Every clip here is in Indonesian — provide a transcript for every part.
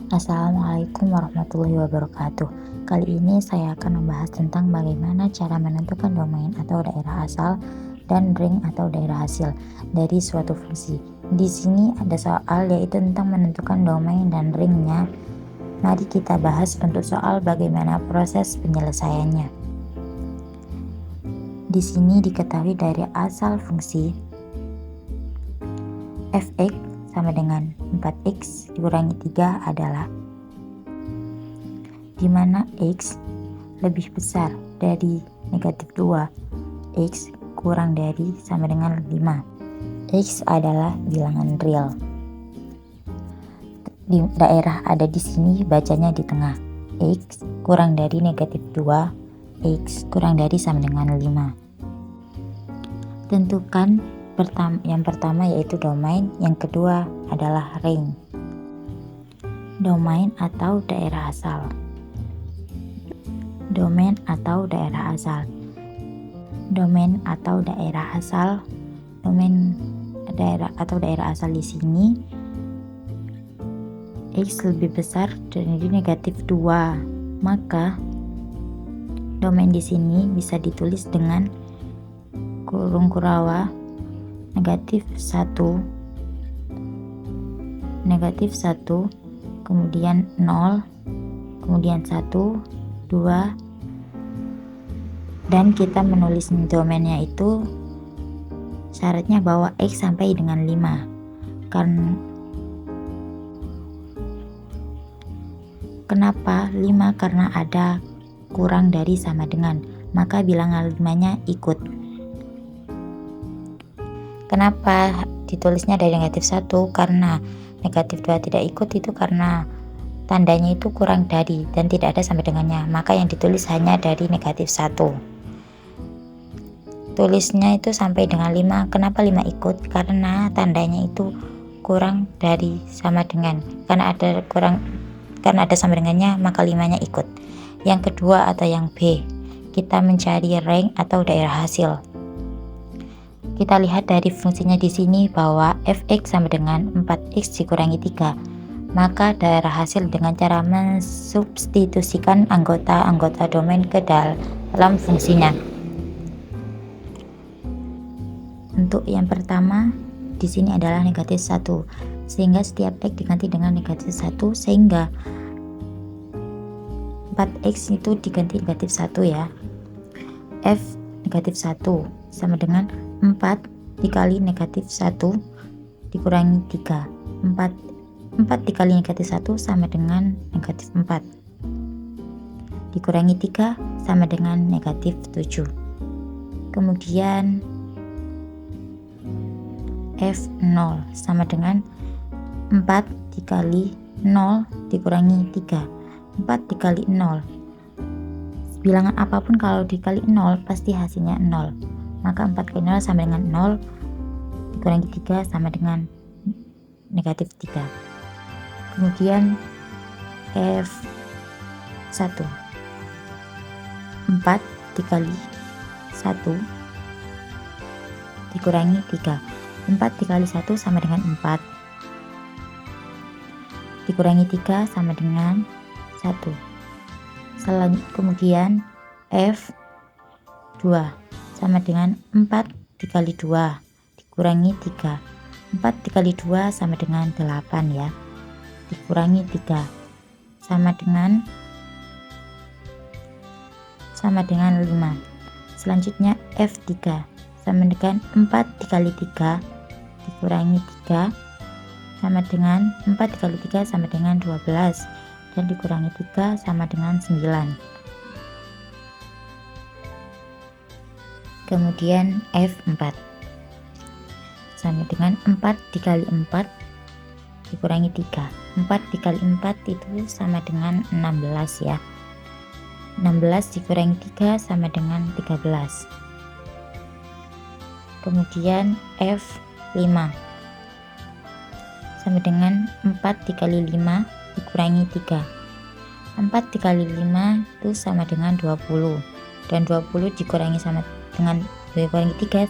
Assalamualaikum warahmatullahi wabarakatuh. Kali ini saya akan membahas tentang bagaimana cara menentukan domain atau daerah asal dan ring atau daerah hasil dari suatu fungsi. Di sini ada soal yaitu tentang menentukan domain dan ringnya. Mari kita bahas untuk soal bagaimana proses penyelesaiannya. Di sini diketahui dari asal fungsi fx sama dengan 4x dikurangi 3 adalah di mana x lebih besar dari negatif 2, x kurang dari sama dengan 5. X adalah bilangan real. Di daerah ada di sini, bacanya di tengah. X kurang dari negatif 2, x kurang dari sama dengan 5. Tentukan yang pertama yaitu domain, yang kedua adalah ring. Domain atau daerah asal. Domain atau daerah asal. Domain atau daerah asal. Domain daerah atau daerah asal di sini x lebih besar dari negatif 2, maka domain di sini bisa ditulis dengan kurung kurawa negatif 1, kemudian 0, kemudian 1, 2, dan kita menulis domainnya itu syaratnya bahwa x sampai dengan 5. Kenapa 5? Karena ada kurang dari sama dengan, maka bilangan 5-nya ikut. Kenapa ditulisnya dari negatif 1? Karena negatif 2 tidak ikut itu karena tandanya itu kurang dari dan tidak ada sama dengannya, maka yang ditulis hanya dari negatif 1. Tulisnya itu sampai dengan 5. Kenapa 5 ikut? Karena tandanya itu kurang dari sama dengan. Karena ada sama dengannya, maka 5-nya ikut. Yang kedua atau yang B, kita mencari ring atau daerah hasil. Kita lihat dari fungsinya di sini bahwa fx sama dengan 4x dikurangi 3. Maka daerah hasil dengan cara mensubstitusikan anggota-anggota domain ke dalam fungsinya. Untuk yang pertama di sini adalah negatif 1, sehingga setiap x diganti dengan negatif 1, sehingga 4x itu diganti negatif 1 ya. F negatif 1 sama dengan 4 dikali negatif 1 dikurangi 3. 4 dikali negatif 1 sama dengan negatif 4. Dikurangi 3 sama dengan negatif 7. Kemudian F0 sama dengan 4 dikali 0 dikurangi 3. 4 dikali 0. Bilangan apapun kalau dikali 0 pasti hasilnya 0. Maka 4 kali 0 sama dengan 0 dikurangi 3 sama dengan negatif 3. Kemudian F1, 4 dikali 1 dikurangi 3. 4 dikali 1 sama dengan 4 dikurangi 3 sama dengan 1. Kemudian F2 sama dengan 4 dikali 2 dikurangi 3. 4 dikali 2 sama dengan 8 ya, dikurangi 3 sama dengan 5. Selanjutnya F3 sama dengan 4 dikali 3 dikurangi 3 sama dengan 4 dikali 3 sama dengan 12 dan dikurangi 3 sama dengan 9. Kemudian F4 sama dengan 4 dikali 4 dikurangi 3. 4 dikali 4 itu sama dengan 16 ya. 16 dikurangi 3 sama dengan 13. Kemudian F5 sama dengan 4 dikali 5 dikurangi 3. 4 dikali 5 itu sama dengan 20, dan 20 dikurangi 3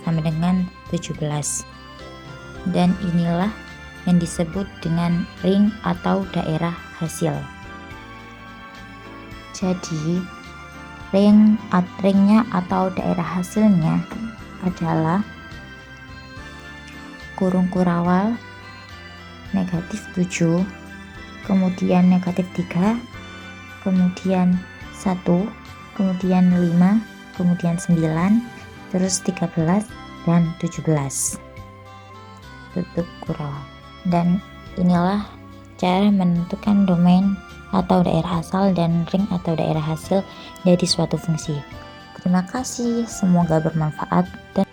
sama dengan 17. Dan inilah yang disebut dengan ring atau daerah hasil. Jadi ringnya atau daerah hasilnya adalah kurung kurawal negatif 7, kemudian negatif 3, kemudian 1, kemudian 5, kemudian 9, terus 13 dan 17 tutup kurawal. Dan inilah cara menentukan domain atau daerah asal dan ring atau daerah hasil dari suatu fungsi. Terima kasih, semoga bermanfaat dan